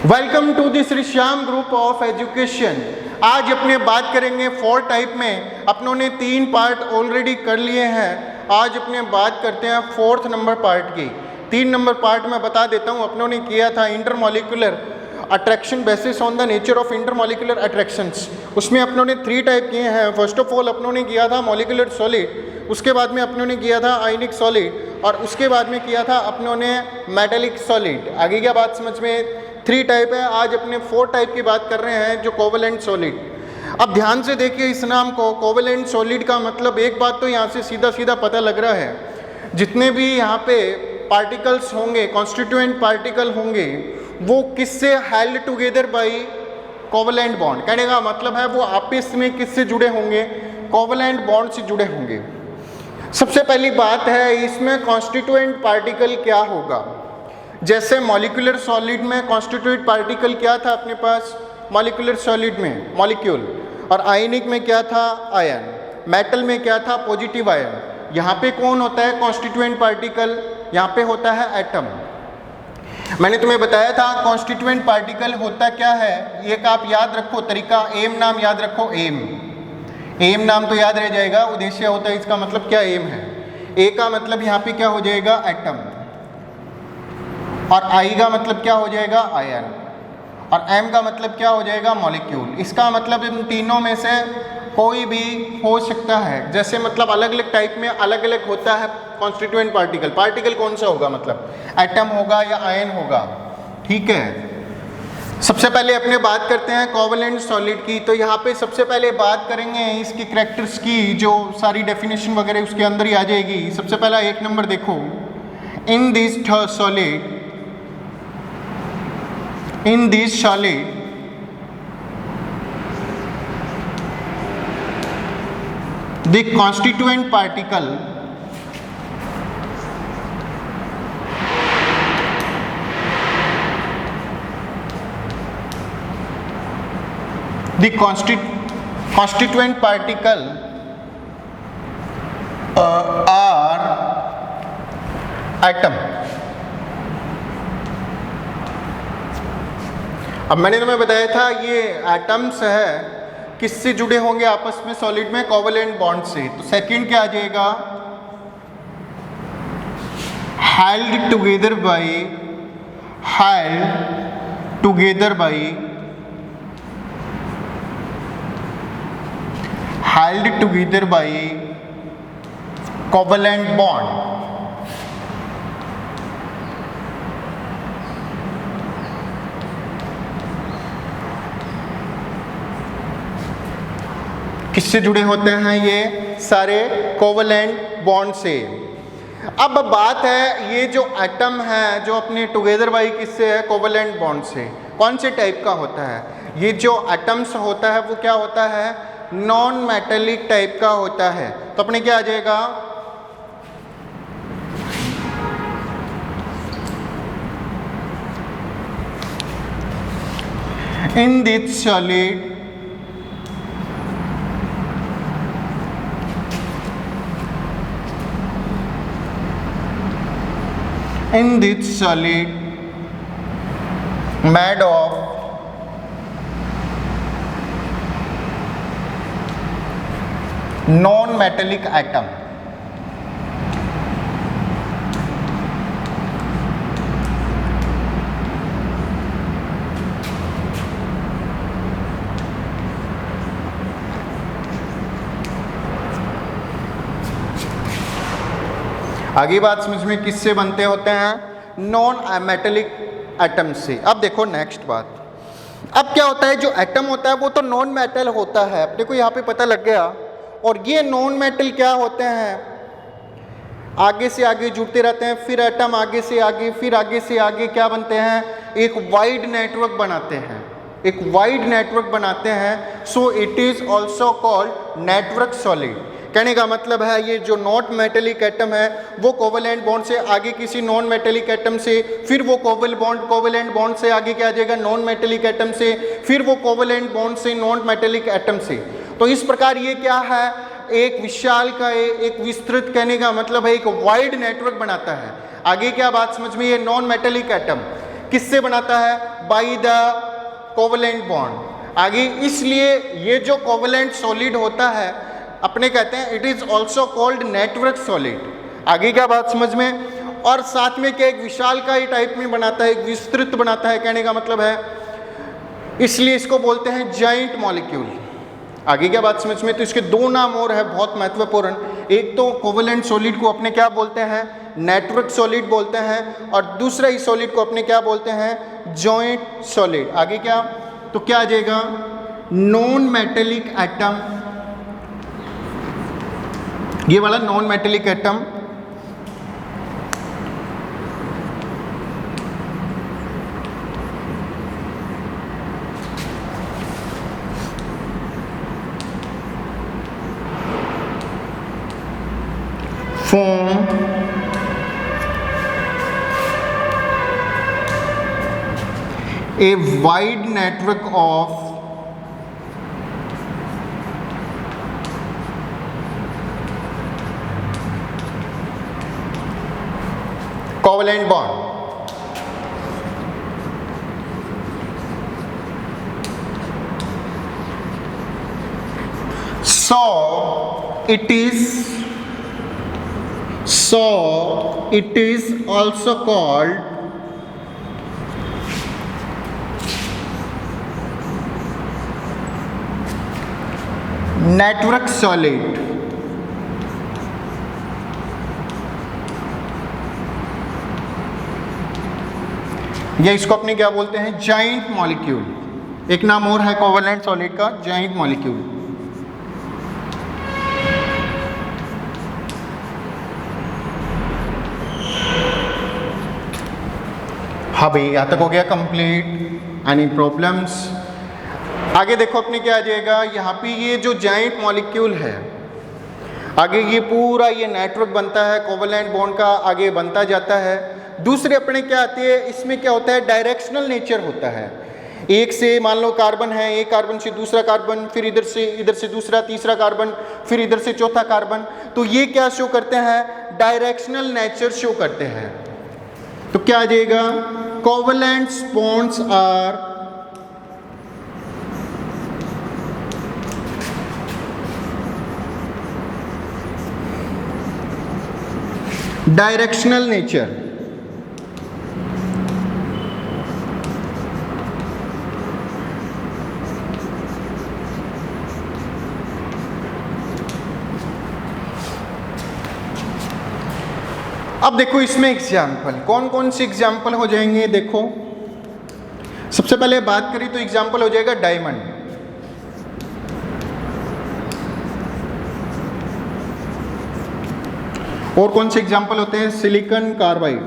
Welcome to the Shri Shyam group of education. आज अपने बात करेंगे 4 टाइप में। अपनों ने 3 पार्ट ऑलरेडी कर लिए हैं। आज अपने बात करते हैं 4th नंबर पार्ट की। 3 नंबर पार्ट में बता देता हूँ। अपनों ने किया था intermolecular attraction basis on the nature of intermolecular attractions. उसमें अपनों ने 3 टाइप किए हैं। फर्स्ट ऑफ ऑल अपनों ने किया था मॉलिक्यूलर सॉलिड, उसके बाद में अपनों ने किया था आयनिक सॉलिड, और उसके बाद में किया था अपनों ने मेटेलिक सॉलिड। आगे क्या बात समझ में? 3 टाइप है। आज अपने 4 टाइप की बात कर रहे हैं, जो कोवेलेंट सॉलिड। अब ध्यान से देखिए इस नाम को। कोवेलेंट सॉलिड का मतलब एक बात तो यहाँ से सीधा सीधा पता लग रहा है, जितने भी यहाँ पे पार्टिकल्स होंगे, कॉन्स्टिट्यूएंट पार्टिकल होंगे, वो किससे held together by covalent bond. कहने का मतलब है वो आपस में किससे जुड़े होंगे? कोवेलेंट बॉन्ड से जुड़े होंगे। सबसे पहली बात है, इसमें कॉन्स्टिट्यूएंट पार्टिकल क्या होगा। जैसे मॉलिक्यूलर सॉलिड में कॉन्स्टिट्यूएंट पार्टिकल क्या था अपने पास? मॉलिक्यूलर सॉलिड में मॉलिक्यूल, और आयनिक में क्या था? आयन। मेटल में क्या था? Positive ion. यहाँ पे कौन होता है कॉन्स्टिट्यूएंट पार्टिकल? यहाँ पे होता है एटम। मैंने तुम्हें बताया था कॉन्स्टिट्यूएंट पार्टिकल होता क्या है। एक आप याद रखो तरीका, एम नाम याद रखो। एम नाम तो याद रह जाएगा, उद्देश्य होता है इसका मतलब क्या एम है। ए का मतलब यहाँ पे क्या हो जाएगा? एटम। और आई का मतलब क्या हो जाएगा? आयन। और एम का मतलब क्या हो जाएगा? मॉलिक्यूल। इसका मतलब इन तीनों में से कोई भी हो सकता है। जैसे मतलब अलग अलग टाइप में अलग अलग होता है कॉन्स्टिट्यूएंट पार्टिकल। पार्टिकल कौन सा होगा? मतलब एटम होगा या आयन होगा। ठीक है। सबसे पहले अपने बात करते हैं कोवेलेंट सॉलिड की। तो यहाँ पे सबसे पहले बात करेंगे इसकी कैरेक्टर्स की, जो सारी डेफिनेशन वगैरह उसके अंदर ही आ जाएगी। सबसे पहला 1 नंबर देखो, in this solid the constituent particle are atom। अब मैंने तुम्हें बताया था ये एटम्स है, किससे जुड़े होंगे आपस में? सॉलिड में कोवेलेंट बॉन्ड से। तो सेकंड क्या आ जाएगा? Held together by covalent bond. किससे जुड़े होते हैं ये सारे? कोवेलेंट बॉन्ड से। अब बात है ये जो एटम है, जो अपने टुगेदर बाई किससे है? कोवेलेंट बॉन्ड से। कौन से टाइप का होता है? ये जो एटम्स होता है वो क्या होता है? नॉन मेटेलिक टाइप का होता है। तो अपने क्या आ जाएगा? In this solid made of non-metallic atom। आगे बात समझ में किससे बनते होते हैं? नॉन मेटेलिक एटम से। अब देखो नेक्स्ट बात। अब क्या होता है, जो एटम होता है वो तो नॉन मेटल होता है, अपने को यहाँ पे पता लग गया। और ये नॉन मेटल क्या होते हैं? आगे से आगे जुड़ते रहते हैं, फिर एटम आगे से आगे, फिर आगे से आगे क्या बनते हैं? एक वाइड नेटवर्क बनाते हैं। So it is also called network solid. कहने का मतलब है ये जो नॉट मेटेलिक एटम है वो कोवेलेंट बॉन्ड से आगे किसी नॉन मेटेलिक एटम से, फिर वो कोवेलेंट बॉन्ड से आगे क्या आ जाएगा? नॉन मेटेलिक एटम से, फिर वो कोवेलेंट बॉन्ड से नॉन मेटेलिक एटम से। तो इस प्रकार ये क्या है? एक विशाल का एक विस्तृत, कहने का मतलब है एक वाइड नेटवर्क बनाता है। आगे क्या बात समझ में? ये नॉन मेटेलिक एटम किससे बनाता है? By the covalent bond. आगे इसलिए ये जो कोवेलेंट सॉलिड होता है अपने कहते हैं it is also called network solid. आगे क्या बात समझ में? और साथ में क्या एक विशालकाय टाइप में बनाता है, एक विस्तृत बनाता है, कहने का मतलब है इसलिए इसको बोलते हैं जाइंट मॉलिक्यूल। आगे क्या बात समझ में? तो इसके दो नाम और है बहुत महत्वपूर्ण। एक तो कोवेलेंट सॉलिड को अपने क्या बोलते हैं? नेटवर्क सॉलिड बोलते हैं, और दूसरा ही सॉलिड को अपने क्या बोलते हैं? Joint solid. आगे क्या? तो क्या आ जाएगा? नॉन मेटेलिक एटम, ये वाला non metallic atom form a wide network of covalent bond. So it is also called network solid। या इसको अपने क्या बोलते हैं? Giant molecule. एक नाम और है कोवेलेंट सॉलिड का, जाइंट मॉलिक्यूल। हाँ भाई, यहाँ तक हो गया कंप्लीट। Any problems? आगे देखो अपने क्या आ जाएगा, यहाँ पे ये जो जाइंट मॉलिक्यूल है आगे ये पूरा ये नेटवर्क बनता है कोवेलेंट बॉन्ड का, आगे बनता जाता है। दूसरे अपने क्या आती है, इसमें क्या होता है? डायरेक्शनल नेचर होता है। एक से मान लो कार्बन है, एक कार्बन से दूसरा कार्बन, फिर इधर से दूसरा तीसरा कार्बन, फिर इधर से चौथा कार्बन। तो ये क्या शो करते हैं? डायरेक्शनल नेचर शो करते हैं। तो क्या आ जाएगा? Covalent bonds are directional nature. अब देखो इसमें एग्जाम्पल कौन कौन से एग्जाम्पल हो जाएंगे। देखो सबसे पहले बात करें तो एग्जाम्पल हो जाएगा डायमंड। और कौन से एग्जाम्पल होते हैं? सिलिकॉन कार्बाइड,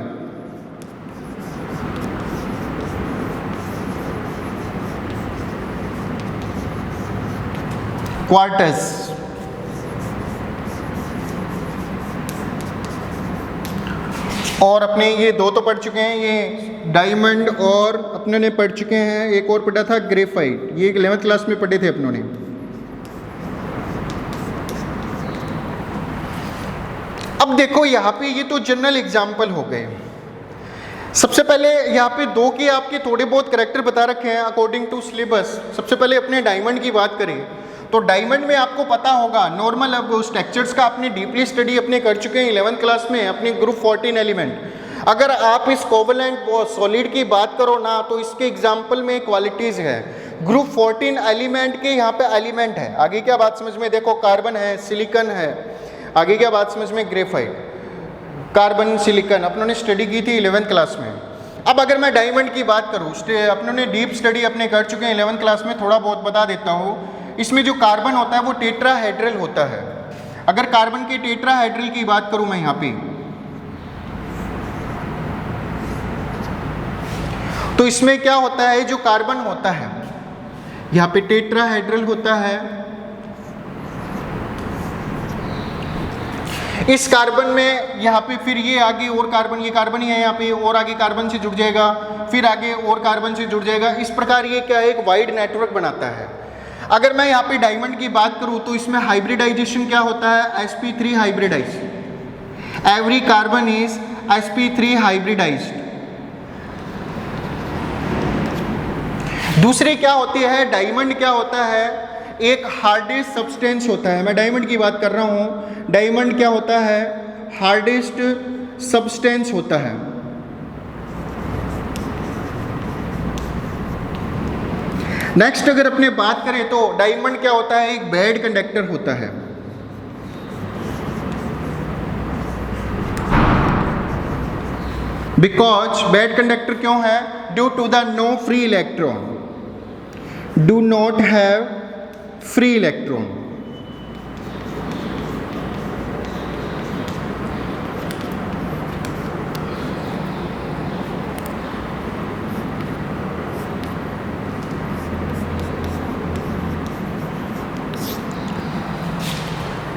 क्वार्टज, और अपने ये दो तो पढ़ चुके हैं, ये डायमंड, और अपने ने पढ़ चुके हैं एक और पढ़ा था ग्रेफाइट, ये 11th क्लास में पढ़े थे अपनों ने। अब देखो यहाँ पे ये तो जनरल एग्जाम्पल हो गए। सबसे पहले यहाँ पे दो के आपके थोड़े बहुत कैरेक्टर बता रखे हैं अकॉर्डिंग टू सिलेबस। सबसे पहले अपने डायमंड की बात करें तो डायमंड में आपको पता होगा नॉर्मल, अब स्ट्रक्चर्स का आपने डीपली स्टडी अपने कर चुके हैं 11th क्लास में अपने ग्रुप 14 एलिमेंट। अगर आप इस कोवेलेंट सॉलिड की बात करो ना तो इसके एग्जाम्पल में क्वालिटीज़ है। ग्रुप 14 एलिमेंट के यहाँ पे एलिमेंट है। आगे क्या बात समझ में? देखो कार्बन है, सिलिकॉन है, आगे क्या बात समझ में? ग्रेफाइट, कार्बन, सिलिकॉन अपनों ने स्टडी की थी 11th क्लास में। अब अगर मैं डायमंड की बात करूँ, अपनों ने डीप स्टडी अपने कर चुके हैं 11th क्लास में, थोड़ा बहुत बता देता हूँ। इसमें जो कार्बन होता है वो टेट्राहेड्रल होता है। अगर कार्बन के टेट्राहेड्रल की बात करूँ मैं यहाँ पे, तो इसमें क्या होता है, जो कार्बन होता है यहाँ पे टेट्राहेड्रल होता है। इस कार्बन में यहाँ पे फिर ये आगे और कार्बन, ये कार्बन ही है यहाँ पे, और आगे कार्बन से जुड़ जाएगा, फिर आगे और कार्बन से जुड़ जाएगा। इस प्रकार ये क्या है, एक वाइड नेटवर्क बनाता है। अगर मैं यहाँ पे डायमंड की बात करूँ तो इसमें हाइब्रिडाइजेशन क्या होता है? sp3 hybridize. Every carbon is sp3 hybridized. दूसरी क्या होती है, डायमंड क्या होता है, एक हार्डेस्ट सब्सटेंस होता है। मैं डायमंड की बात कर रहा हूँ। डायमंड क्या होता है, हार्डेस्ट सब्सटेंस होता है। नेक्स्ट अगर अपने बात करें तो डायमंड क्या होता है, एक बैड कंडक्टर होता है। बिकॉज बैड कंडक्टर क्यों है, due to the no free electron, do not have free electron.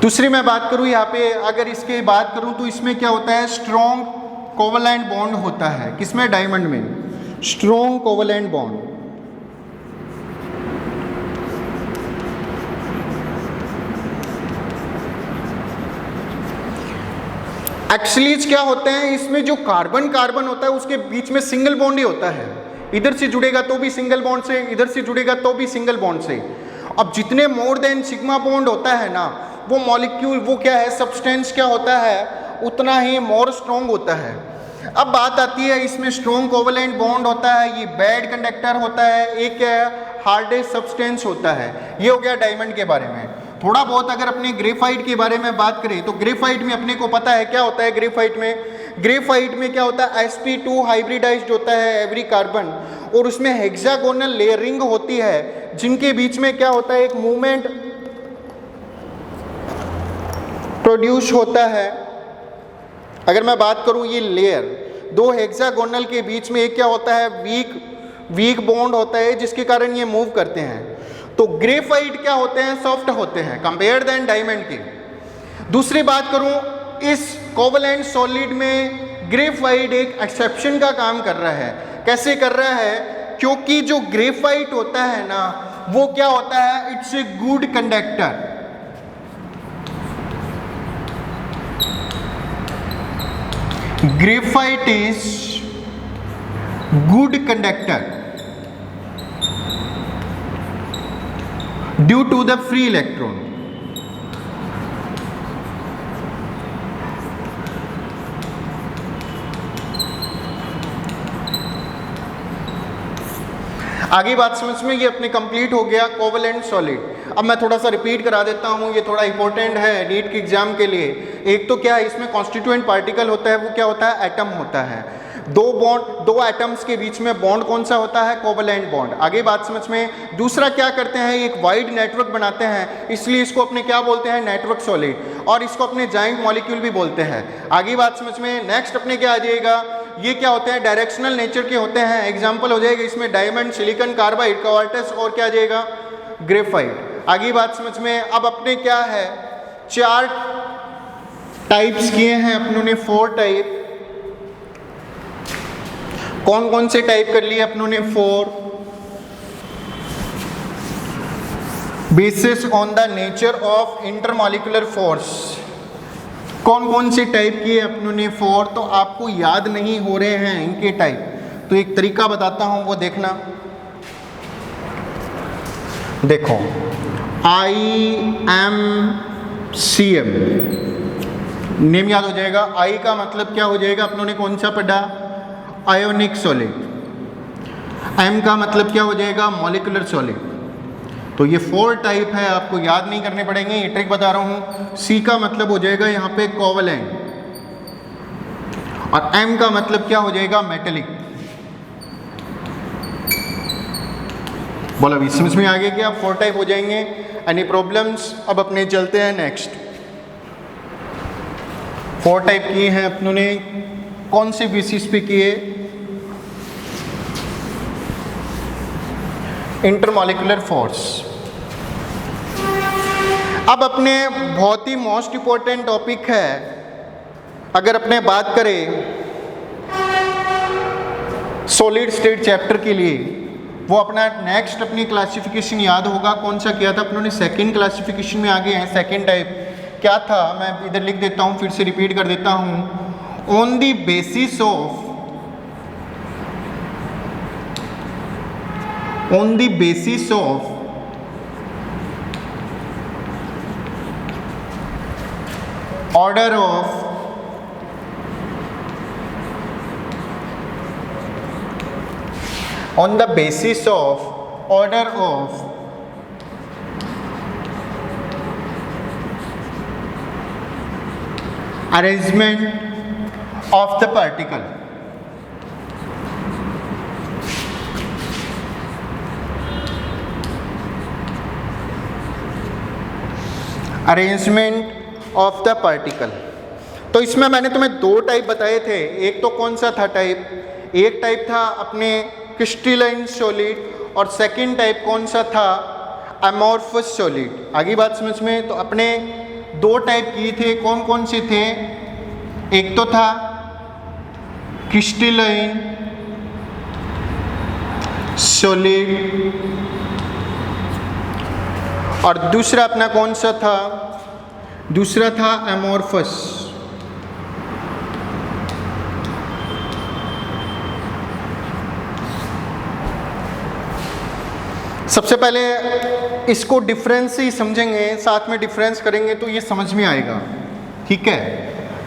दूसरी मैं बात करूं यहाँ पे, अगर इसकी बात करूं तो इसमें क्या होता है, स्ट्रॉन्ग कोवलेंट बॉन्ड होता है। किसमें, डायमंड में, स्ट्रॉन्ग कोवलेंट बॉन्ड। एक्चुअली क्या होते हैं, इसमें जो कार्बन कार्बन होता है उसके बीच में सिंगल बॉन्ड ही होता है। इधर से जुड़ेगा तो भी सिंगल बॉन्ड से, इधर से जुड़ेगा तो भी सिंगल बॉन्ड से। अब जितने मोर देन सिग्मा बॉन्ड होता है ना, वो मॉलिक्यूल, वो क्या है, सब्सटेंस क्या होता है, उतना ही मोर स्ट्रॉन्ग होता है। अब बात आती है, इसमें स्ट्रॉन्ग कोवलेंट बॉन्ड होता है, ये बैड कंडक्टर होता है, एक क्या है, हार्डेस्ट सब्सटेंस होता है। ये हो गया डायमंड के बारे में। थोड़ा बहुत अगर अपने ग्रेफाइट के बारे में बात करें तो ग्रेफाइट में अपने को पता है क्या होता है। ग्रेफाइट में क्या होता है, sp2 हाइब्रिडाइज्ड होता है एवरी कार्बन, और उसमें हेक्सागोनल लेयरिंग होती है, जिनके बीच में क्या होता है, एक मूवमेंट प्रोड्यूस होता है। अगर मैं बात करूं, ये लेयर दो हेक्सागोनल के बीच में एक क्या होता है, वीक बॉन्ड होता है, जिसके कारण ये मूव करते हैं। तो ग्रेफाइट क्या होते हैं, सॉफ्ट होते हैं कंपेयर देन डायमंड के। दूसरी बात करूं, इस कोवलेंट सॉलिड में ग्रेफाइट एक एक्सेप्शन का काम कर रहा है। कैसे कर रहा है, क्योंकि जो ग्रेफाइट होता है ना, वो क्या होता है, it's a good conductor. Graphite is good conductor due to the free electron. आगे बात समझ में, ये अपने कंप्लीट हो गया कोवलेंट सॉलिड। अब मैं थोड़ा सा रिपीट करा देता हूँ, ये थोड़ा इंपॉर्टेंट है नीट के एग्जाम के लिए। एक तो क्या है, इसमें कॉन्स्टिट्यूएंट पार्टिकल होता है, वो क्या होता है, एटम होता है। दो एटम्स के बीच में बॉन्ड कौन सा होता है, कोवलेंट बॉन्ड। आगे बात समझ में। दूसरा क्या करते हैं, एक वाइड नेटवर्क बनाते हैं, इसलिए इसको अपने क्या बोलते हैं, नेटवर्क सॉलिड, और इसको अपने जाइंट मॉलिक्यूल भी बोलते हैं। आगे बात समझ में। नेक्स्ट अपने क्या आ जाएगा, ये क्या होते हैं, डायरेक्शनल नेचर के होते हैं। एग्जाम्पल हो जाएगा इसमें डायमंड, सिलिकॉन कार्बाइड, क्वार्ट्ज और क्या आ जाएगा, ग्रेफाइट। आगे बात समझ में। अब अपने क्या है, 4 टाइप्स किए हैं अपनों ने, 4 टाइप। कौन कौन से टाइप कर लिए अपनों ने, 4। Basis on the nature of intermolecular force. कौन कौन से टाइप किए अपनों ने, 4। तो आपको याद नहीं हो रहे हैं इनके टाइप, तो एक तरीका बताता हूं, वो देखना। देखो, IMCM नेम याद हो जाएगा। आई का मतलब क्या हो जाएगा, अपनों ने कौन सा पढ़ा, आयोनिक सॉलिड। एम का मतलब क्या हो जाएगा, मॉलिक्यूलर सॉलिड। तो ये 4 टाइप है, आपको याद नहीं करने पड़ेंगे, ये ट्रिक बता रहा हूँ। सी का मतलब हो जाएगा यहाँ पे कोवलेंट, और एम का मतलब क्या हो जाएगा, मेटेलिक। बोलो अभी समझ में आ गया क्या, 4 टाइप हो जाएंगे। Any problems. अब अपने चलते हैं नेक्स्ट। 4 टाइप किए हैं अपनों ने, कौन से बेसिस पे किए, इंटरमॉलिक्यूलर फोर्स। अब अपने बहुत ही मोस्ट इंपॉर्टेंट टॉपिक है, अगर अपने बात करें सॉलिड स्टेट चैप्टर के लिए, वो अपना नेक्स्ट अपनी क्लासिफिकेशन याद होगा, कौन सा किया था अपनों ने, सेकंड क्लासिफिकेशन में आगे हैं। सेकंड टाइप क्या था, मैं इधर लिख देता हूँ, फिर से रिपीट कर देता हूँ। On the basis of on the basis of order of on the basis of order of arrangement of the particle. Arrangement of the particle. तो इसमें मैंने तुम्हें दो टाइप बताए थे। एक तो कौन सा था टाइप, एक टाइप था अपने क्रिस्टलाइन सॉलिड, और सेकंड टाइप कौन सा था, अमॉर्फस सॉलिड। आगे बात समझ में। तो अपने दो टाइप किए थे, कौन कौन से थे, एक तो था क्रिस्टलाइन सॉलिड और दूसरा अपना कौन सा था, दूसरा था अमॉर्फस। सबसे पहले इसको डिफरेंस ही समझेंगे, साथ में डिफरेंस करेंगे तो ये समझ में आएगा, ठीक है।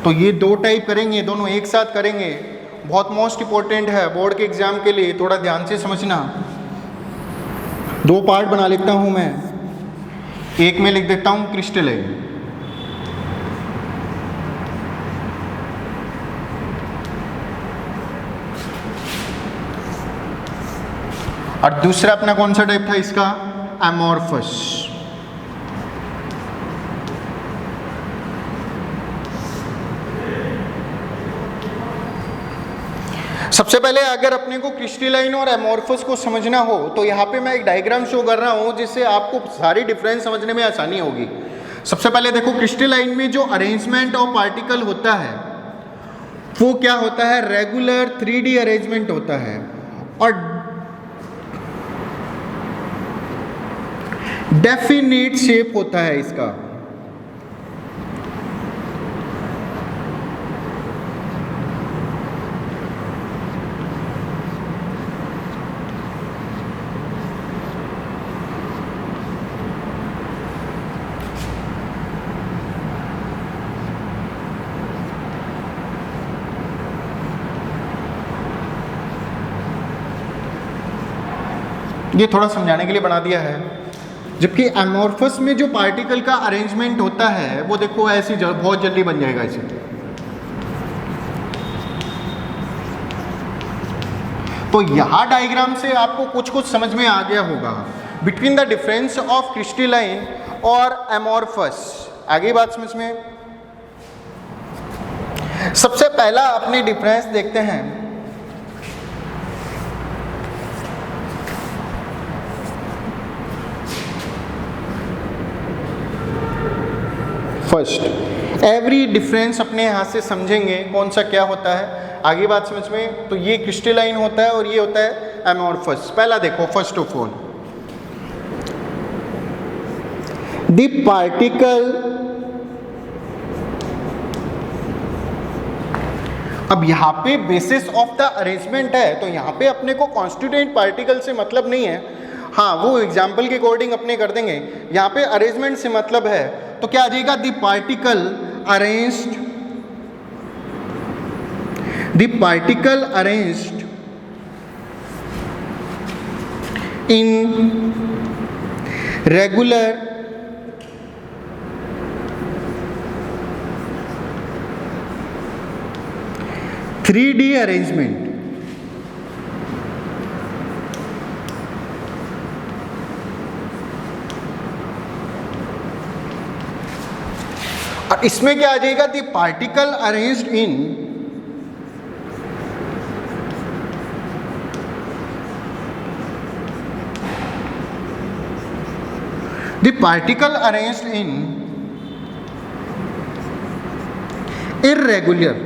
तो ये दो टाइप करेंगे, दोनों एक साथ करेंगे, बहुत मोस्ट इंपॉर्टेंट है बोर्ड के एग्जाम के लिए, थोड़ा ध्यान से समझना। दो पार्ट बना लेता हूं मैं, एक में लिख देता हूं क्रिस्टलाइन, और दूसरा अपना कौन सा टाइप था इसका, अमॉर्फस। सबसे पहले अगर अपने को क्रिस्टलाइन और अमॉर्फस को समझना हो तो यहाँ पे मैं एक डायग्राम शो कर रहा हूँ जिससे आपको सारी डिफरेंस समझने में आसानी होगी। सबसे पहले देखो, क्रिस्टलाइन में जो अरेंजमेंट ऑफ पार्टिकल होता है वो क्या होता है, रेगुलर 3D अरेंजमेंट होता है, और डेफिनिट शेप होता है इसका। ये थोड़ा समझाने के लिए बना दिया है। जबकि अमॉर्फस में जो पार्टिकल का अरेंजमेंट होता है वो देखो ऐसी बहुत जल्दी बन जाएगा इसे। तो यहां डायग्राम से आपको कुछ कुछ समझ में आ गया होगा between the difference of crystalline और अमॉर्फस। आगे बात समझ में। सबसे पहला अपने डिफरेंस देखते हैं। फर्स्ट, एवरी डिफरेंस अपने यहाँ से समझेंगे कौन सा क्या होता है। आगे बात समझ में। तो ये क्रिस्टलाइन होता है और ये होता है अमॉर्फस। पहला देखो, first of all the particle. अब यहाँ पे बेसिस ऑफ द अरेंजमेंट है, तो यहाँ पे अपने को कॉन्स्टिट्यूएंट पार्टिकल से मतलब नहीं है। हाँ, वो एग्जाम्पल के अकॉर्डिंग अपने कर देंगे। यहाँ पे अरेंजमेंट से मतलब है, तो क्या आ जाएगा, the particle arranged, the particle arranged in regular (3D arrangement) और इसमें क्या आ जाएगा, the particle arranged in the particle arranged in irregular.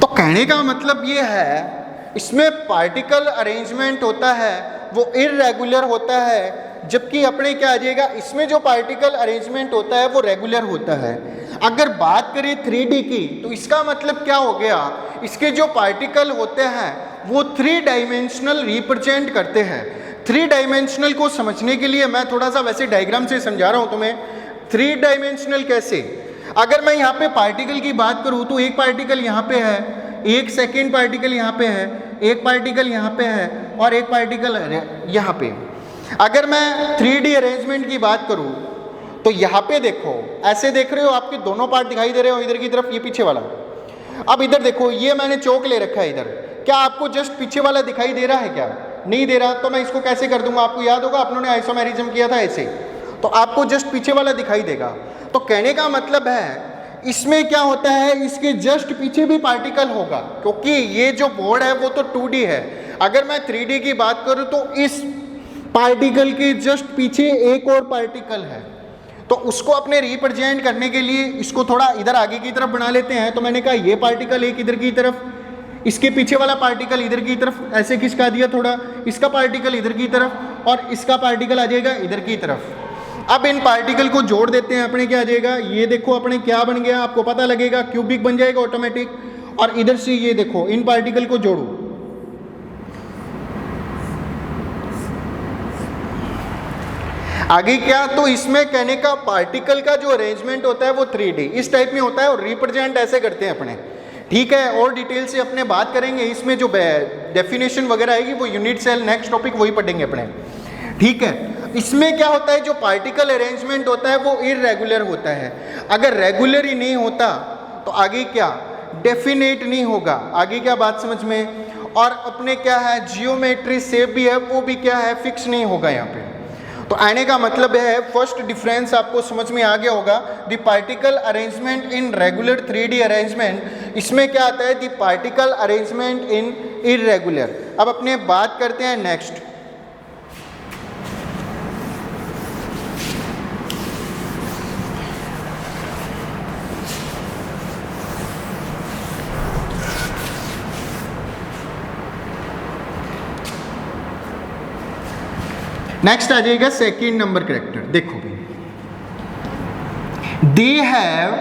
तो कहने का मतलब ये है, इसमें पार्टिकल अरेंजमेंट होता है वो इर्रेगुलर होता है, जबकि अपने क्या आ जाएगा, इसमें जो पार्टिकल अरेंजमेंट होता है वो रेगुलर होता है। अगर बात करें 3D की तो इसका मतलब क्या हो गया, इसके जो पार्टिकल होते हैं वो 3 डायमेंशनल रिप्रेजेंट करते हैं। 3 डायमेंशनल को समझने के लिए मैं थोड़ा सा वैसे डायग्राम से समझा रहा हूँ तुम्हें। 3 डायमेंशनल कैसे, अगर मैं यहाँ पे पार्टिकल की बात करूँ तो एक पार्टिकल यहाँ पे है, एक सेकेंड पार्टिकल यहाँ पे है, एक पार्टिकल यहाँ पे है और एक पार्टिकल यहाँ पे। अगर मैं 3D अरेंजमेंट की बात करूँ तो यहाँ पे देखो, ऐसे देख रहे हो आपके दोनों पार्ट दिखाई दे रहे हो, इधर की तरफ ये पीछे वाला। अब इधर देखो, ये मैंने चौक ले रखा है इधर, क्या आपको जस्ट पीछे वाला दिखाई दे रहा है क्या? नहीं दे रहा। तो मैं इसको कैसे कर दूंगा, आपको याद होगा अपनों ने आइसोमेरिज्म किया था ऐसे, तो आपको जस्ट पीछे वाला दिखाई देगा। तो कहने का मतलब है इसमें क्या होता है, इसके जस्ट पीछे भी पार्टिकल होगा, क्योंकि ये जो बोर्ड है वो तो 2D है। अगर मैं 3D की बात करूं तो इस पार्टिकल के जस्ट पीछे एक और पार्टिकल है, तो उसको अपने रिप्रेजेंट करने के लिए इसको थोड़ा इधर आगे की तरफ बना लेते हैं। तो मैंने कहा ये पार्टिकल एक इधर की तरफ, इसके पीछे वाला पार्टिकल इधर की तरफ, ऐसे खिसका दिया थोड़ा, इसका पार्टिकल इधर की तरफ और इसका पार्टिकल आ जाएगा इधर की तरफ। अब इन पार्टिकल को जोड़ देते हैं, अपने क्या आ जाएगा, ये देखो अपने क्या बन गया, आपको पता लगेगा, क्यूबिक बन जाएगा ऑटोमेटिक। और इधर से ये देखो, इन पार्टिकल को जोड़ो, आगे क्या, तो इसमें कहने का पार्टिकल का जो अरेंजमेंट होता है वो 3D इस टाइप में होता है और रिप्रेजेंट ऐसे करते हैं अपने। ठीक है, और डिटेल से अपने बात करेंगे, इसमें जो डेफिनेशन वगैरह आएगी वो यूनिट सेल नेक्स्ट टॉपिक वही पढ़ेंगे अपने। ठीक है, इसमें क्या होता है, जो पार्टिकल अरेंजमेंट होता है वो इररेगुलर होता है। अगर रेगुलर ही नहीं होता तो आगे क्या, डेफिनेट नहीं होगा। आगे क्या बात समझ में, और अपने क्या है, जियोमेट्री शेप भी है वो भी क्या है, फिक्स नहीं होगा यहाँ पे। तो आने का मतलब है, फर्स्ट डिफरेंस आपको समझ में आ गया होगा, the particle arrangement in regular 3D arrangement, इसमें क्या आता है, the particle arrangement in irregular. अब अपने बात करते हैं नेक्स्ट, नेक्स्ट आ जाएगा सेकेंड नंबर कैरेक्टर। देखो भी, दे हैव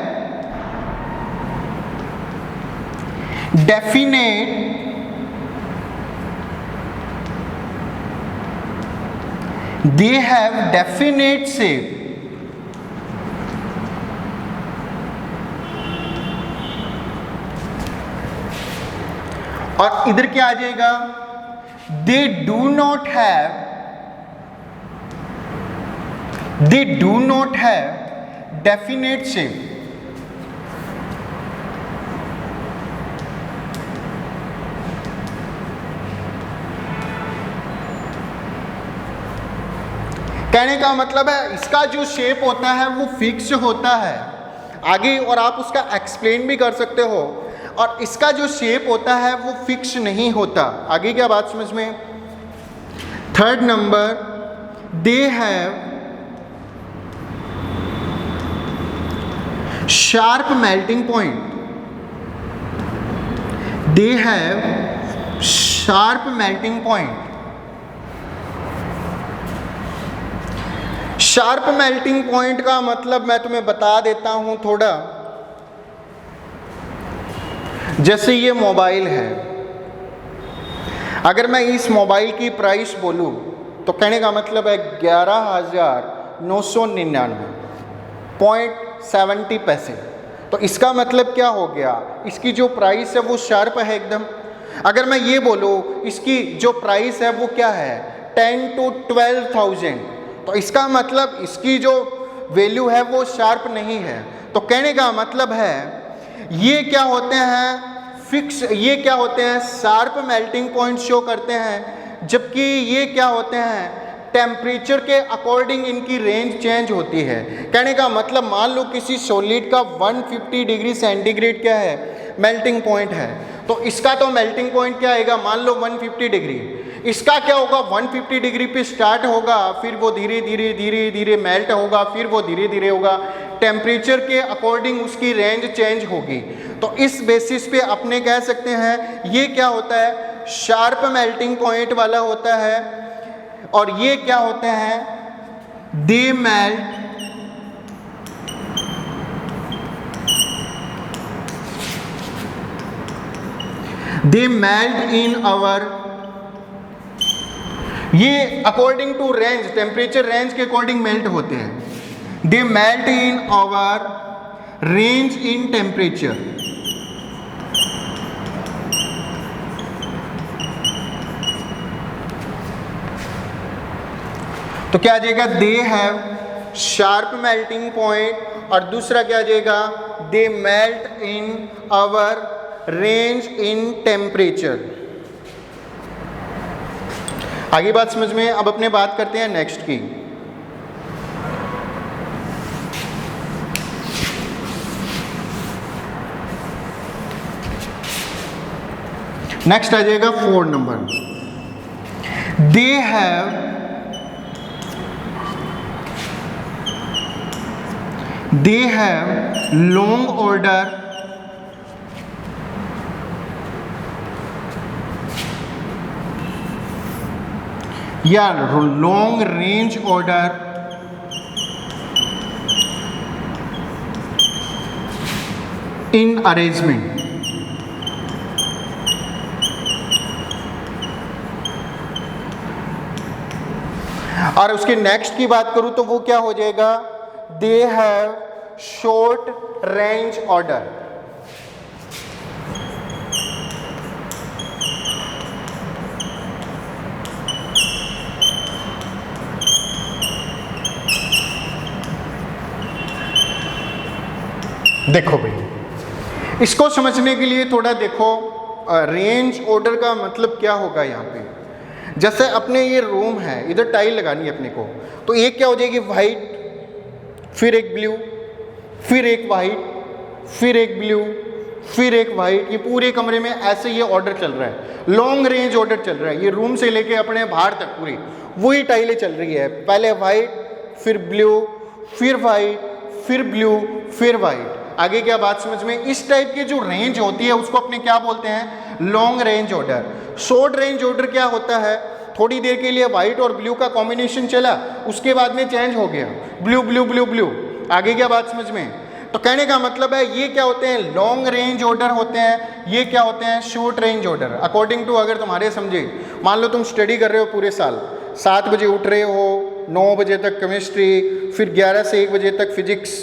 डेफिनेट शेप, और इधर क्या आ जाएगा, they do not have definite shape. कहने का मतलब है, इसका जो शेप होता है वो फिक्स होता है आगे, और आप उसका एक्सप्लेन भी कर सकते हो, और इसका जो शेप होता है वो फिक्स नहीं होता। आगे क्या बात समझ में। Third number, they have sharp melting point, they have sharp melting point. Sharp melting point का मतलब मैं तुम्हें बता देता हूं थोड़ा। जैसे ये मोबाइल है, अगर मैं इस मोबाइल की प्राइस बोलूं तो कहने का मतलब है 11,999.70 पैसे। तो इसका मतलब क्या हो गया, इसकी जो प्राइस है वो शार्प है एकदम। अगर मैं ये बोलूँ इसकी जो प्राइस है वो क्या है, 10 to 12,000, तो इसका मतलब इसकी जो वैल्यू है वो शार्प नहीं है। तो कहने का मतलब है ये क्या होते हैं, फिक्स, ये क्या होते हैं, शार्प मेल्टिंग पॉइंट शो करते हैं, जबकि ये क्या होते हैं, टेम्परेचर के अकॉर्डिंग इनकी रेंज चेंज होती है। कहने का मतलब मान लो किसी सॉलिड का 150 डिग्री सेंटीग्रेड क्या है, मेल्टिंग पॉइंट है, तो इसका तो मेल्टिंग पॉइंट क्या आएगा, मान लो 150 डिग्री। इसका क्या होगा, 150 डिग्री पे स्टार्ट होगा, फिर वो धीरे धीरे धीरे धीरे मेल्ट होगा, फिर वो धीरे धीरे होगा, टेम्परेचर के अकॉर्डिंग उसकी रेंज चेंज होगी। तो इस बेसिस पे अपने कह सकते हैं ये क्या होता है, शार्प मेल्टिंग पॉइंट वाला होता है, और ये क्या होते हैं, they melt they melt in our, ये according to range, temperature range के अकॉर्डिंग मेल्ट होते हैं। They melt in our range in temperature. तो क्या आ जाएगा, they have sharp melting point, और दूसरा क्या आ जाएगा, they melt in our range in temperature. आगे बात समझ में। अब अपने बात करते हैं नेक्स्ट की। नेक्स्ट आ जाएगा 4 number. They have long order या long range order in arrangement. और उसके नेक्स्ट की बात करूं तो वो क्या हो जाएगा, they have short range order. देखो भाई, इसको समझने के लिए थोड़ा देखो, रेंज ऑर्डर का मतलब क्या होगा यहाँ पे। जैसे अपने ये रूम है, इधर टाइल लगानी है अपने को, तो एक क्या हो जाएगी वाइट, फिर एक ब्लू, फिर एक वाइट, फिर एक ब्लू, फिर एक वाइट। ये पूरे कमरे में ऐसे ये ऑर्डर चल रहा है, लॉन्ग रेंज ऑर्डर चल रहा है। ये रूम से लेके अपने बाहर तक पूरी वही टाइलें चल रही है। पहले वाइट, फिर ब्लू, फिर वाइट, फिर ब्लू, फिर वाइट। आगे क्या बात समझ में। इस टाइप की जो रेंज होती है उसको अपने क्या बोलते हैं, long range order. Short range order क्या होता है, थोड़ी देर के लिए वाइट और ब्लू का कॉम्बिनेशन चला, उसके बाद में चेंज हो गया ब्लू ब्लू ब्लू ब्लू। आगे क्या बात समझ में। तो कहने का मतलब है ये क्या होते हैं, लॉन्ग रेंज ऑर्डर होते हैं, ये क्या होते हैं, short range order. According to, अगर तुम्हारे समझे, मान लो तुम स्टडी कर रहे हो पूरे साल, 7 बजे उठ रहे हो, 9 बजे तक केमिस्ट्री, फिर 11 से 1 बजे तक फिजिक्स,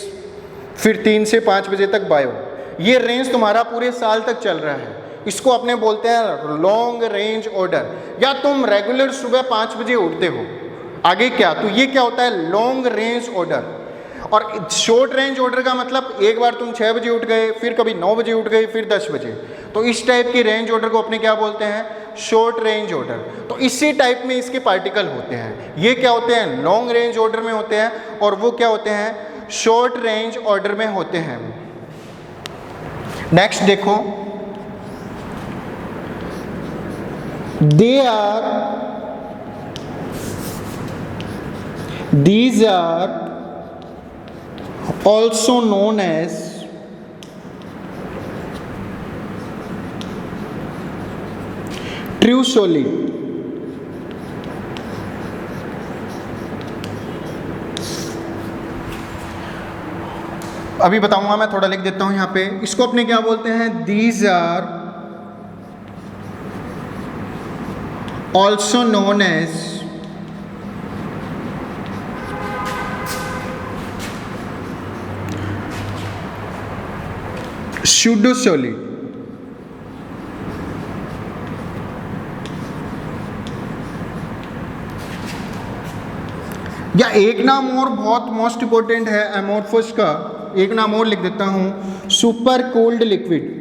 फिर 3 से 5 बजे तक बायो। ये रेंज तुम्हारा पूरे साल तक चल रहा है, इसको अपने बोलते हैं लॉन्ग रेंज ऑर्डर। या तुम रेगुलर सुबह 5 बजे उठते हो, आगे क्या, तो ये क्या होता है, लॉन्ग रेंज ऑर्डर। और शॉर्ट रेंज ऑर्डर का मतलब एक बार तुम 6 बजे उठ गए, फिर कभी 9 बजे उठ गए, फिर 10 बजे, तो इस टाइप की रेंज ऑर्डर को अपने क्या बोलते हैं, शॉर्ट रेंज ऑर्डर। तो इसी टाइप में इसके पार्टिकल होते हैं। ये क्या होते हैं, लॉन्ग रेंज ऑर्डर में होते हैं, और वो क्या होते हैं, शॉर्ट रेंज ऑर्डर में होते हैं। नेक्स्ट देखो, these are also known as true solid। अभी बताऊंगा मैं, थोड़ा लिख देता हूं यहाँ पे। इसको अपने क्या बोलते हैं, these are also known as pseudo solid। या एक नाम और बहुत मोस्ट इंपॉर्टेंट है एमोर्फस का, एक नाम और लिख देता हूं, सुपर कूल्ड लिक्विड।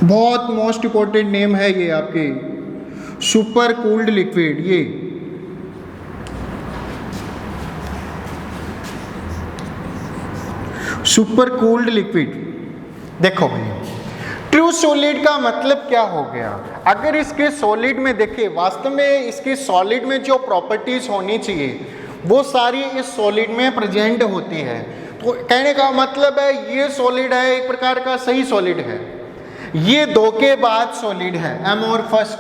बहुत मोस्ट इंपॉर्टेंट नेम है ये आपके, सुपर कूल्ड लिक्विड। ये सुपर कूल्ड लिक्विड। देखो भाई, ट्रू सॉलिड का मतलब क्या हो गया। अगर इसके सॉलिड में देखें, वास्तव में इसके सॉलिड में जो प्रॉपर्टीज होनी चाहिए वो सारी इस सॉलिड में प्रेजेंट होती है। तो कहने का मतलब है ये सॉलिड है, एक प्रकार का सही सॉलिड है, ये धोखेबाज सॉलिड है, एमोर्फस।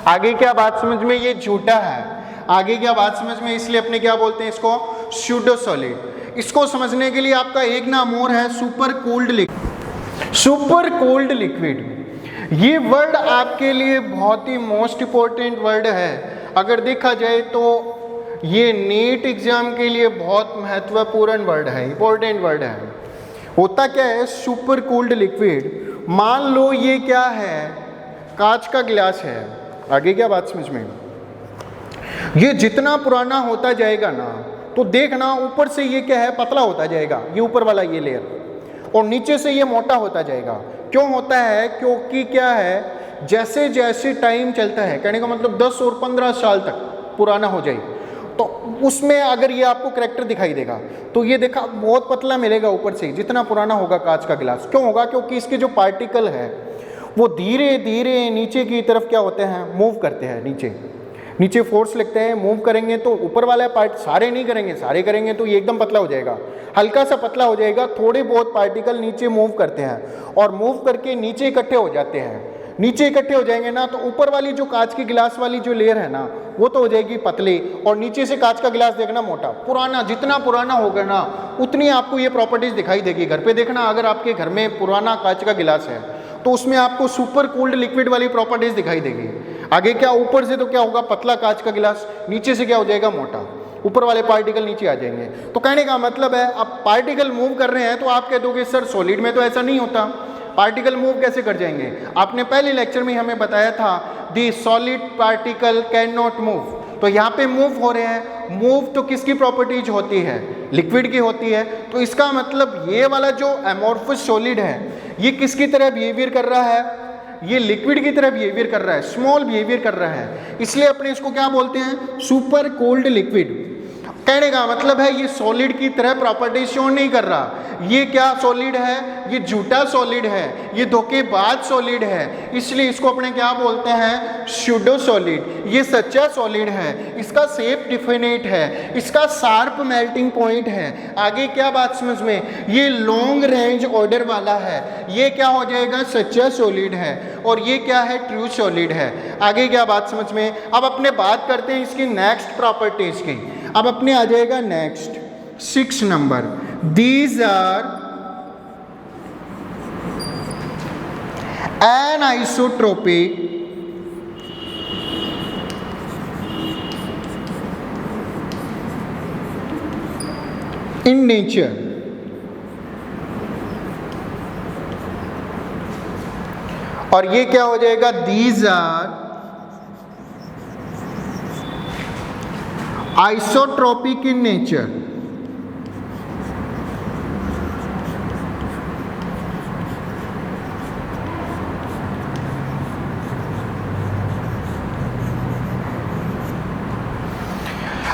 आगे क्या बात समझ में, ये झूठा है। आगे क्या बात समझ में, इसलिए अपने क्या बोलते हैं इसको, स्यूडो सॉलिड। इसको समझने के लिए आपका एक नाम और है, super cooled liquid. Super cold liquid, ये वर्ड आपके लिए बहुत ही मोस्ट इंपॉर्टेंट वर्ड है। अगर देखा जाए तो ये नीट एग्जाम के लिए बहुत महत्वपूर्ण वर्ड है, इंपॉर्टेंट वर्ड है। होता क्या है सुपर कोल्ड लिक्विड, मान लो ये क्या है, कांच का गिलास है। आगे क्या बात समझ में, ये जितना पुराना होता जाएगा ना तो देखना ऊपर से ये क्या है, पतला होता जाएगा, ये ऊपर वाला ये लेयर, और नीचे से ये मोटा होता जाएगा। क्यों होता है, क्योंकि क्या है, जैसे जैसे टाइम चलता है, कहने का मतलब 10 और 15 साल तक पुराना हो जाए तो उसमें अगर ये आपको करैक्टर दिखाई देगा तो ये देखा बहुत पतला मिलेगा ऊपर से, जितना पुराना होगा कांच का गिलास। क्यों होगा, क्योंकि इसके जो पार्टिकल है वो धीरे धीरे नीचे की तरफ क्या होते हैं, मूव करते हैं, नीचे फोर्स लगते हैं, मूव करेंगे तो ऊपर वाला पार्ट, सारे नहीं करेंगे, सारे करेंगे तो ये एकदम पतला हो जाएगा, हल्का सा पतला हो जाएगा। थोड़े बहुत पार्टिकल नीचे मूव करते हैं और मूव करके नीचे इकट्ठे हो जाते हैं। नीचे इकट्ठे हो जाएंगे ना तो ऊपर वाली जो कांच की गिलास वाली जो लेयर है ना वो तो हो जाएगी पतली, और नीचे से कांच का गिलास देखना मोटा। पुराना जितना पुराना होगा ना उतनी आपको ये प्रॉपर्टीज दिखाई देगी। घर पे देखना, अगर आपके घर में पुराना कांच का गिलास है तो उसमें आपको सुपर कोल्ड लिक्विड वाली प्रॉपर्टीज दिखाई देगी। आगे क्या, ऊपर से तो क्या होगा, पतला कांच का गिलास, नीचे से क्या हो जाएगा, मोटा, ऊपर वाले पार्टिकल नीचे आ जाएंगे। तो कहने का मतलब है अब पार्टिकल मूव कर रहे हैं तो आप कह दोगे सर सॉलिड में तो ऐसा नहीं होता, पार्टिकल मूव कैसे कर जाएंगे। आपने पहले लेक्चर में हमें बताया था दी solid particle can not move, तो यहाँ पे मूव हो रहे हैं। मूव तो किसकी प्रॉपर्टीज होती है, लिक्विड की होती है। तो इसका मतलब ये वाला जो एमोर्फस सॉलिड है ये किसकी तरह बिहेवियर कर रहा है, ये लिक्विड की तरह बिहेवियर कर रहा है, स्मॉल बिहेवियर कर रहा है, इसलिए अपने इसको क्या बोलते हैं, सुपर कोल्ड लिक्विड। कहने का मतलब है ये सॉलिड की तरह प्रॉपर्टी शो नहीं कर रहा। ये क्या सॉलिड है, ये झूठा सॉलिड है, ये धोखेबाज सॉलिड है, इसलिए इसको अपने क्या बोलते हैं, स्यूडो सॉलिड। ये सच्चा सॉलिड है, इसका शेप डिफिनेट है, इसका शार्प मेल्टिंग पॉइंट है। आगे क्या बात समझ में, ये लॉन्ग रेंज ऑर्डर वाला है, ये क्या हो जाएगा, सच्चा सॉलिड है, और ये क्या है, ट्रू सॉलिड है। आगे क्या बात समझ में। अब अपने बात करते हैं इसकी नेक्स्ट प्रॉपर्टीज की। अब अपने आ जाएगा next 6 number, these are anisotropic in nature. और ये क्या हो जाएगा, these are isotropic in nature.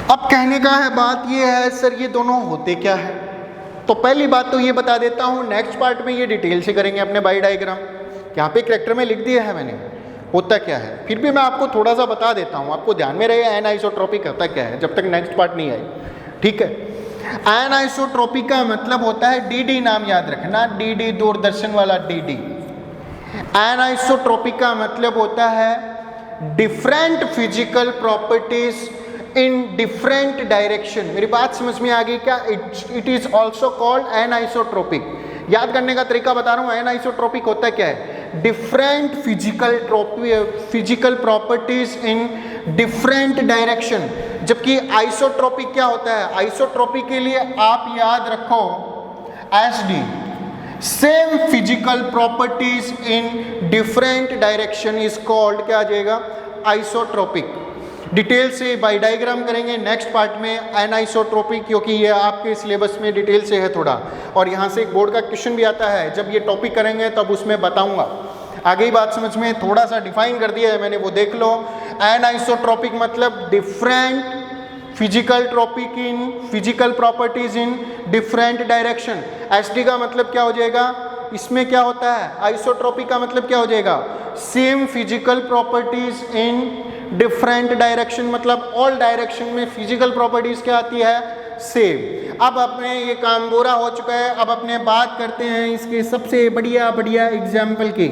अब कहने का है बात ये है सर ये दोनों होते क्या है। तो पहली बात तो ये बता देता हूं, नेक्स्ट पार्ट में ये डिटेल से करेंगे अपने बाई डायग्राम। यहाँ पे करैक्टर में लिख दिया है मैंने होता क्या है, फिर भी मैं आपको थोड़ा सा बता देता हूँ, आपको ध्यान में रहे एनआइसोट्रोपिक होता क्या है जब तक नेक्स्ट पार्ट नहीं आई, ठीक है। एनआइसोट्रोपिक का मतलब होता है डीडी, नाम याद रखना, डीडी दूरदर्शन वाला डीडी। एनआइसोट्रोपिक का मतलब होता है different physical properties in different direction. मेरी बात समझ में आ गई क्या, इट इज ऑल्सो कॉल्ड एनआइसोट्रोपिक। याद करने का तरीका बता रहा हूँ, एनआइसोट्रोपिक होता क्या है, different physical properties in different direction. जबकि आइसोट्रोपिक क्या होता है, आइसोट्रोपिक के लिए आप याद रखो SD, same physical properties in different direction is called, क्या आ जाएगा, आइसोट्रोपिक। डिटेल से बाई डायग्राम करेंगे नेक्स्ट पार्ट में एनआइसोट्रोपिक, क्योंकि ये आपके सिलेबस में डिटेल से है थोड़ा, और यहाँ से एक बोर्ड का क्वेश्चन भी आता है, जब ये टॉपिक करेंगे तब उसमें बताऊंगा। आगे ही बात समझ में, थोड़ा सा डिफाइन कर दिया है मैंने, वो देख लो। एनआइसोट्रोपिक मतलब different physical properties in different direction. SD का मतलब क्या हो जाएगा, इसमें क्या होता है, आइसोट्रोपिक का मतलब क्या हो जाएगा, same physical properties in different direction, मतलब ऑल डायरेक्शन में फिजिकल प्रॉपर्टीज क्या आती है, सेम। अब अपने ये काम पूरा हो चुका है, अब अपने बात करते हैं इसके सबसे बढ़िया एग्जाम्पल की।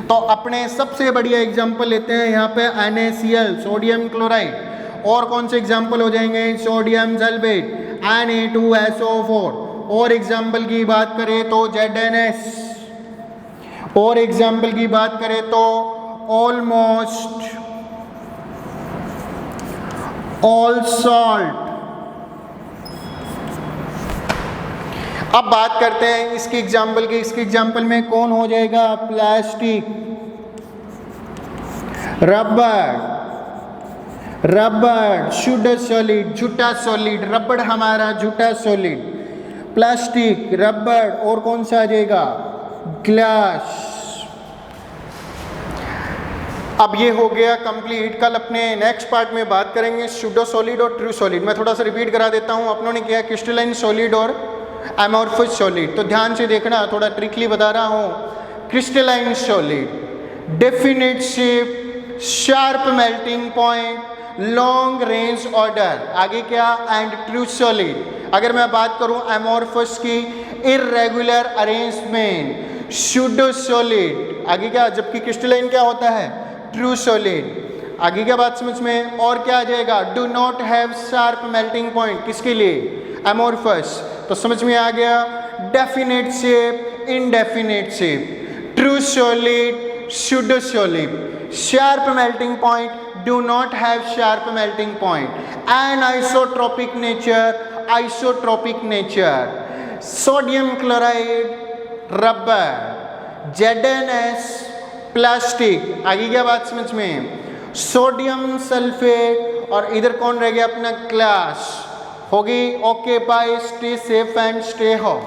तो अपने सबसे बढ़िया एग्जाम्पल लेते हैं यहाँ पे NaCl, सोडियम क्लोराइड, और कौन से एग्जाम्पल हो जाएंगे, सोडियम सल्फेट, Na2SO4, और एग्जाम्पल की बात करें तो ZnS, और एग्जाम्पल की बात करें तो ऑलमोस्ट, ऑल सॉल्ट। अब बात करते हैं इसकी एग्जाम्पल की। इसकी एग्जाम्पल में कौन हो जाएगा? प्लास्टिक, रबर, रबर शुद्ध सॉलिड, झूठा सॉलिड, रबड़ हमारा झूठा सॉलिड, प्लास्टिक, रबर, और कौन सा आ जाएगा? ग्लास। अब ये हो गया कंप्लीट। कल अपने नेक्स्ट पार्ट में बात करेंगे सूडो सॉलिड और ट्रू सॉलिड। मैं थोड़ा सा रिपीट करा देता हूँ। अपनों ने किया क्रिस्टलाइन सॉलिड और एमोर्फस सॉलिड, तो ध्यान से देखना, थोड़ा ट्रिकली बता रहा हूँ। Crystalline solid, definite shape, sharp melting point, long range order, आगे क्या? And true solid. अगर मैं बात करूं एमोर्फस की, इर्रेगुलर अरेंजमेंट, सूडो सॉलिड, आगे क्या? जबकि क्रिस्टलाइन क्या होता है? True solid. आगे क्या बात समझ में? और क्या आ जाएगा? Do not have sharp melting point, किसके लिए? एमोर्फस। तो समझ में आ गया। Definite shape, indefinite shape, true solid, pseudo solid, sharp melting point, do not have sharp melting point, and isotropic nature, isotropic nature, sodium chloride, rubber, ZnS, plastic. आगे क्या बात समझ में? सोडियम सल्फेट, और इधर कौन रह गया अपना? ग्लास। होगी। Okay bye, stay safe and stay home.